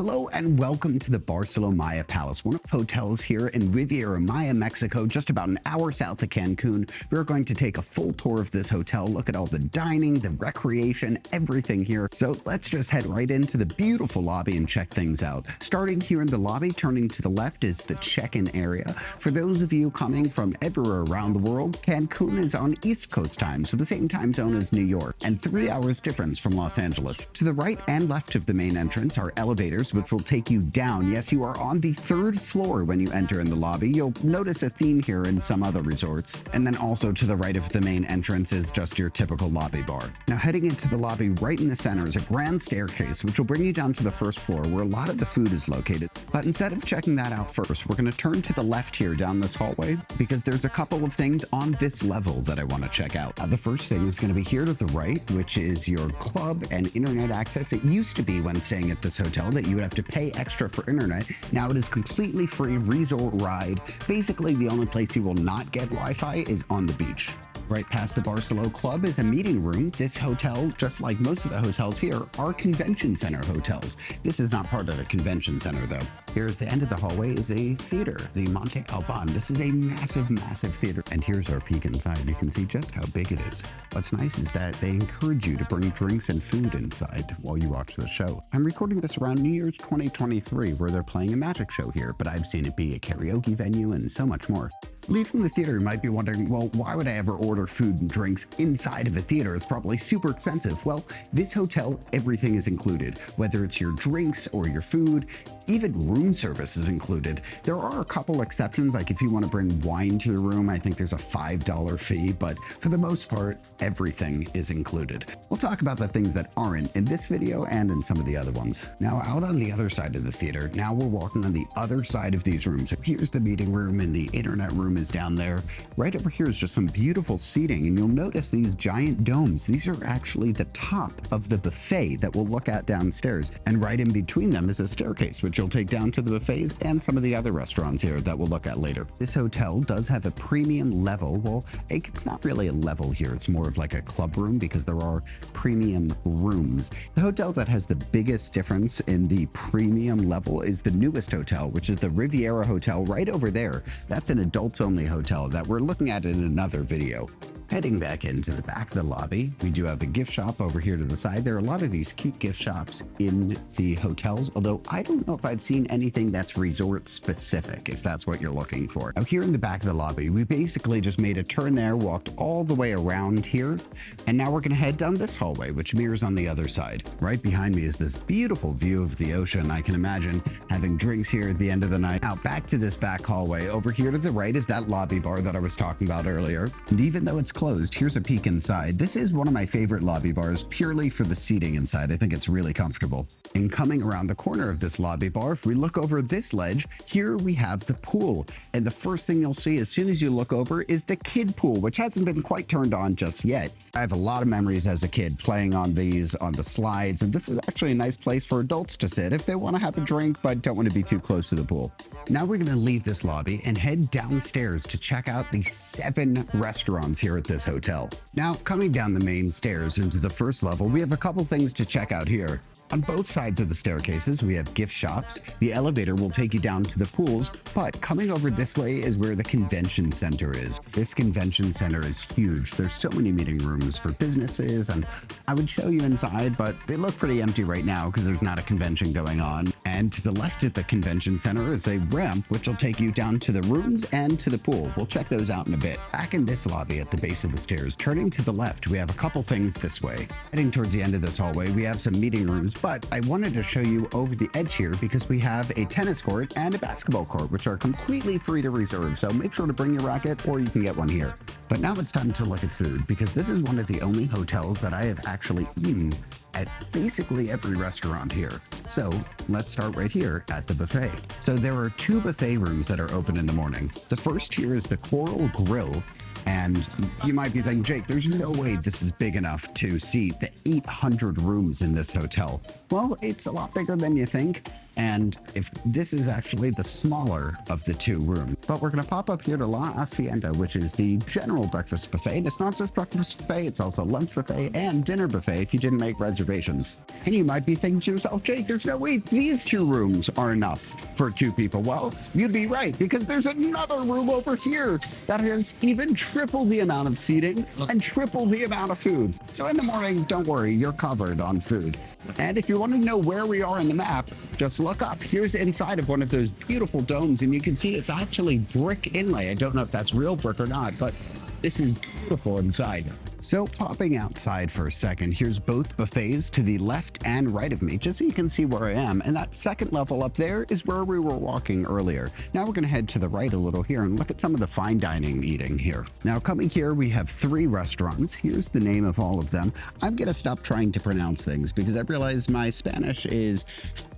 Hello and welcome to the Barceló Maya Palace, one of the hotels here in Riviera Maya, Mexico, just about an hour south of Cancun. We're going to take a full tour of this hotel, look at all the dining, the recreation, everything here. So let's just head right into the beautiful lobby and check things out. Starting here in the lobby, turning to the left is the check-in area. For those of you coming from everywhere around the world, Cancun is on East Coast time, so the same time zone as New York, and 3 hours difference from Los Angeles. To the right and left of the main entrance are elevators, which will take you down. Yes, you are on the 3rd floor when you enter in the lobby. You'll notice a theme here in some other resorts. And then also to the right of the main entrance is just your typical lobby bar. Now heading into the lobby right in the center is a grand staircase, which will bring you down to the 1st floor where a lot of the food is located. But instead of checking that out first, we're going to turn to the left here down this hallway because there's a couple of things on this level that I want to check out. The first thing is going to be here to the right, which is your club and internet access. It used to be when staying at this hotel that you would have to pay extra for internet. Now it is completely free resort ride. Basically, the only place you will not get Wi-Fi is on the beach. Right past the Barceló Club is a meeting room. This hotel, just like most of the hotels here, are convention center hotels. This is not part of a convention center though. Here at the end of the hallway is a theater, the Monte Alban. This is a massive, massive theater. And here's our peek inside. You can see just how big it is. What's nice is that they encourage you to bring drinks and food inside while you watch the show. I'm recording this around New Year's 2023 where they're playing a magic show here, but I've seen it be a karaoke venue and so much more. Leaving the theater, you might be wondering, well, why would I ever order food and drinks inside of a theater? It's probably super expensive. Well, this hotel, everything is included, whether it's your drinks or your food, even room service is included. There are a couple exceptions, like if you want to bring wine to your room, I think there's a $5 fee, but for the most part, everything is included. We'll talk about the things that aren't in this video and in some of the other ones. Now, out on the other side of the theater, now we're walking on the other side of these rooms. So here's the meeting room and the internet room is down there. Right over here is just some beautiful seating, and you'll notice these giant domes. These are actually the top of the buffet that we'll look at downstairs, and right in between them is a staircase which you'll take down to the buffets and some of the other restaurants here that we'll look at later. This hotel does have a premium level. Well, it's not really a level here, it's more of like a club room because there are premium rooms. The hotel that has the biggest difference in the premium level is the newest hotel, which is the Riviera Hotel right over there. That's an adults only hotel that we're looking at in another video. Heading back into the back of the lobby, we do have a gift shop over here to the side. There are a lot of these cute gift shops in the hotels, although I don't know if I've seen anything that's resort specific, if that's what you're looking for. Now here in the back of the lobby, we basically just made a turn there, walked all the way around here, and now we're gonna head down this hallway, which mirrors on the other side. Right behind me is this beautiful view of the ocean. I can imagine having drinks here at the end of the night. Out back to this back hallway, over here to the right is that lobby bar that I was talking about earlier. And even though it's closed, here's a peek inside. This is one of my favorite lobby bars purely for the seating inside. I think it's really comfortable. And coming around the corner of this lobby bar, if we look over this ledge, here we have the pool. And the first thing you'll see as soon as you look over is the kid pool, which hasn't been quite turned on just yet. I have a lot of memories as a kid playing on these, on the slides, and this is actually a nice place for adults to sit if they want to have a drink but don't want to be too close to the pool. Now we're going to leave this lobby and head downstairs to check out the 7 restaurants here at this hotel. Now, coming down the main stairs into the 1st level, we have a couple things to check out here. On both sides of the staircases, we have gift shops. The elevator will take you down to the pools, but coming over this way is where the convention center is. This convention center is huge. There's so many meeting rooms for businesses, and I would show you inside, but they look pretty empty right now because there's not a convention going on. And to the left of the convention center is a ramp, which will take you down to the rooms and to the pool. We'll check those out in a bit. Back in this lobby at the base of the stairs, turning to the left, we have a couple things this way. Heading towards the end of this hallway, we have some meeting rooms, but I wanted to show you over the edge here because we have a tennis court and a basketball court, which are completely free to reserve. So make sure to bring your racket or you can get one here. But now it's time to look at food because this is one of the only hotels that I have actually eaten at basically every restaurant here. So let's start right here at the buffet. So there are 2 buffet rooms that are open in the morning. The first here is the Coral Grill. And you might be thinking, Jake, there's no way this is big enough to seat the 800 rooms in this hotel. Well, it's a lot bigger than you think. And if this is actually the smaller of the two rooms, but we're going to pop up here to La Hacienda, which is the general breakfast buffet. And it's not just breakfast buffet, it's also lunch buffet and dinner buffet if you didn't make reservations. And you might be thinking to yourself, Jake, there's no way these two rooms are enough for two people. Well, you'd be right, because there's another room over here that has even triple the amount of seating and triple the amount of food. So in the morning, don't worry, you're covered on food. And if you want to know where we are on the map, just look up. Here's inside of one of those beautiful domes, and you can see it's actually brick inlay. I don't know if that's real brick or not, but this is beautiful inside. So popping outside for a second, here's both buffets to the left and right of me, just so you can see where I am. And that second level up there is where we were walking earlier. Now we're going to head to the right a little here and look at some of the fine dining eating here. Now coming here, we have 3 restaurants. Here's the name of all of them. I'm going to stop trying to pronounce things because I realize my Spanish is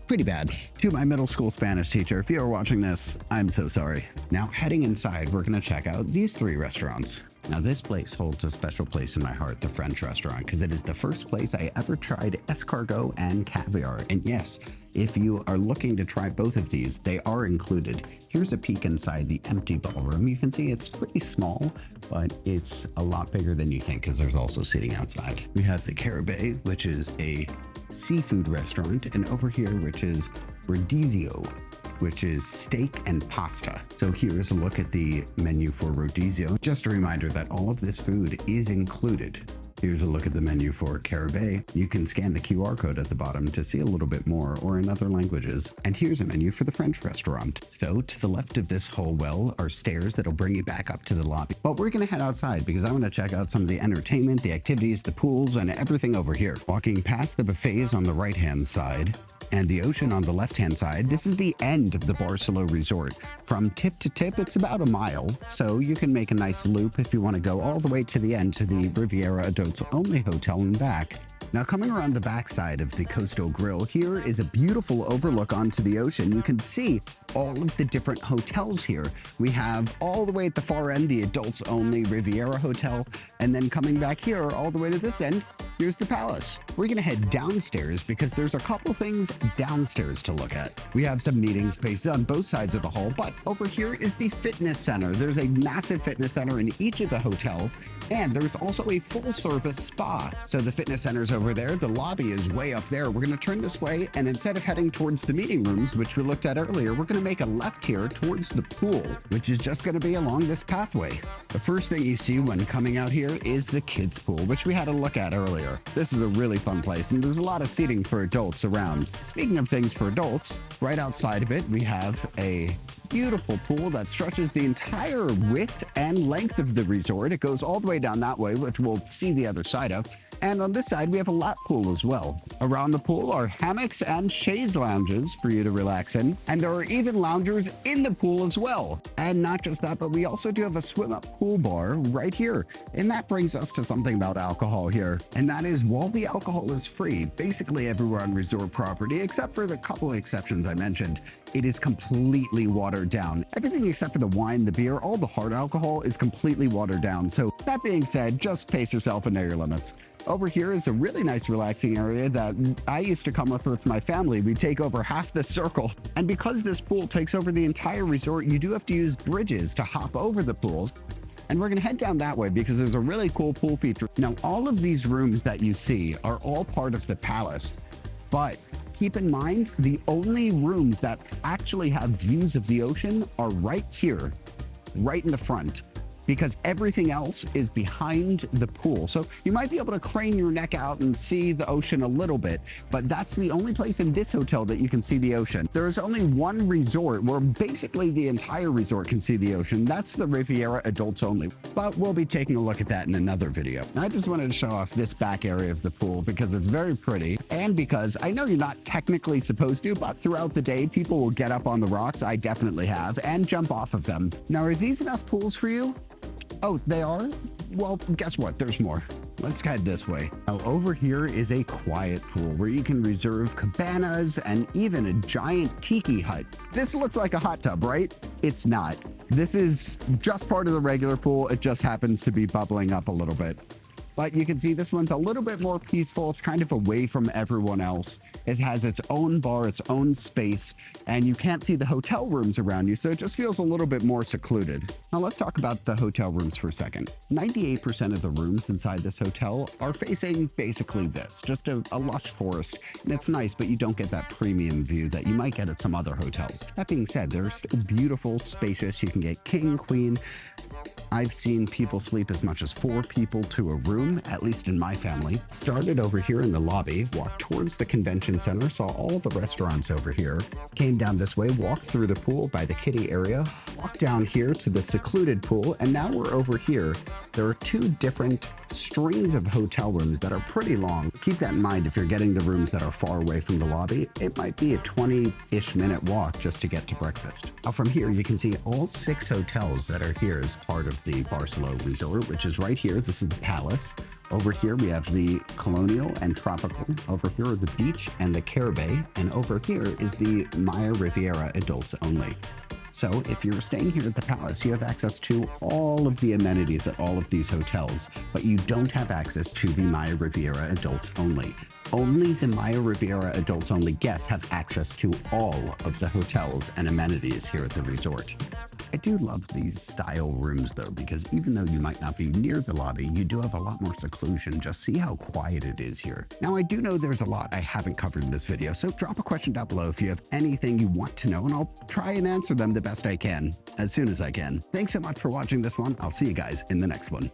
pretty bad. To my middle school Spanish teacher, if you're watching this, I'm so sorry. Now heading inside, we're going to check out these 3 restaurants. Now this place holds a special place in my heart, the French restaurant, because it is the first place I ever tried escargot and caviar. And yes, if you are looking to try both of these, they are included. Here's a peek inside the empty ballroom. You can see it's pretty small, but it's a lot bigger than you think because there's also seating outside. We have the Caribbean, which is a seafood restaurant, and over here, which is Rodizio, which is steak and pasta. So here's a look at the menu for Rodizio. Just a reminder that all of this food is included. Here's a look at the menu for Caribbean. You can scan the QR code at the bottom to see a little bit more, or in other languages. And here's a menu for the French restaurant. So to the left of this whole well are stairs that'll bring you back up to the lobby. But we're gonna head outside because I wanna check out some of the entertainment, the activities, the pools, and everything over here. Walking past the buffets on the right-hand side, and the ocean on the left-hand side, this is the end of the Barceló Resort. From tip to tip, it's about a mile, so you can make a nice loop if you want to go all the way to the end to the Riviera Adults Only Hotel and back. Now coming around the backside of the Coastal Grill, here is a beautiful overlook onto the ocean. You can see all of the different hotels here. We have all the way at the far end, the Adults Only Riviera Hotel, and then coming back here all the way to this end, here's the Palace. We're gonna head downstairs because there's a couple things downstairs to look at. We have some meeting spaces on both sides of the hall, but over here is the fitness center. There's a massive fitness center in each of the hotels, and there's also a full-service spa. So the fitness center's over there, the lobby is way up there. We're gonna turn this way, and instead of heading towards the meeting rooms, which we looked at earlier, we're gonna make a left here towards the pool, which is just gonna be along this pathway. The first thing you see when coming out here is the kids pool, which we had a look at earlier. This is a really fun place, and there's a lot of seating for adults around. Speaking of things for adults, right outside of it, we have a beautiful pool that stretches the entire width and length of the resort. It goes all the way down that way, which we'll see the other side of. And on this side, we have a lap pool as well. Around the pool are hammocks and chaise lounges for you to relax in. And there are even loungers in the pool as well. And not just that, but we also do have a swim-up pool bar right here. And that brings us to something about alcohol here. And that is, while the alcohol is free, basically everywhere on resort property, except for the couple of exceptions I mentioned, it is completely watered down. Everything except for the wine, the beer, all the hard alcohol is completely watered down. So that being said, just pace yourself and know your limits. Over here is a really nice relaxing area that I used to come with my family. We take over half the circle. And because this pool takes over the entire resort, you do have to use bridges to hop over the pool. And we're gonna head down that way because there's a really cool pool feature. Now, all of these rooms that you see are all part of the Palace, but keep in mind, the only rooms that actually have views of the ocean are right here, right in the front, because everything else is behind the pool. So you might be able to crane your neck out and see the ocean a little bit, but that's the only place in this hotel that you can see the ocean. There is only one resort where basically the entire resort can see the ocean. That's the Riviera Adults Only, but we'll be taking a look at that in another video. I just wanted to show off this back area of the pool because it's very pretty, and because I know you're not technically supposed to, but throughout the day, people will get up on the rocks, I definitely have, and jump off of them. Now, are these enough pools for you? Oh, they are? Well, guess what? There's more. Let's head this way. Now, over here is a quiet pool where you can reserve cabanas and even a giant tiki hut. This looks like a hot tub, right? It's not. This is just part of the regular pool. It just happens to be bubbling up a little bit. But you can see this one's a little bit more peaceful. It's kind of away from everyone else. It has its own bar, its own space, and you can't see the hotel rooms around you, so it just feels a little bit more secluded. Now let's talk about the hotel rooms for a second. 98% of the rooms inside this hotel are facing basically this, just a lush forest. And it's nice, but you don't get that premium view that you might get at some other hotels. That being said, they're still beautiful, spacious. You can get king, queen. I've seen people sleep as much as 4 people to a room, at least in my family. Started over here in the lobby, walked towards the convention center, saw all the restaurants over here, came down this way, walked through the pool by the kiddie area, walked down here to the secluded pool, and now we're over here. There are 2 different strings of hotel rooms that are pretty long. Keep that in mind if you're getting the rooms that are far away from the lobby. It might be a 20-ish minute walk just to get to breakfast. Now from here, you can see all 6 hotels that are here as part of the Barceló Resort, which is right here. This is the Palace. Over here, we have the Colonial and Tropical. Over here are the Beach and the Caribe. And over here is the Maya Riviera Adults Only. So if you're staying here at the Palace, you have access to all of the amenities at all of these hotels, but you don't have access to the Maya Riviera Adults Only. Only the Maya Riviera Adults Only guests have access to all of the hotels and amenities here at the resort. I do love these style rooms though, because even though you might not be near the lobby, you do have a lot more seclusion. Just see how quiet it is here. Now, I do know there's a lot I haven't covered in this video, so drop a question down below if you have anything you want to know, and I'll try and answer them the best I can, as soon as I can. Thanks so much for watching this one. I'll see you guys in the next one.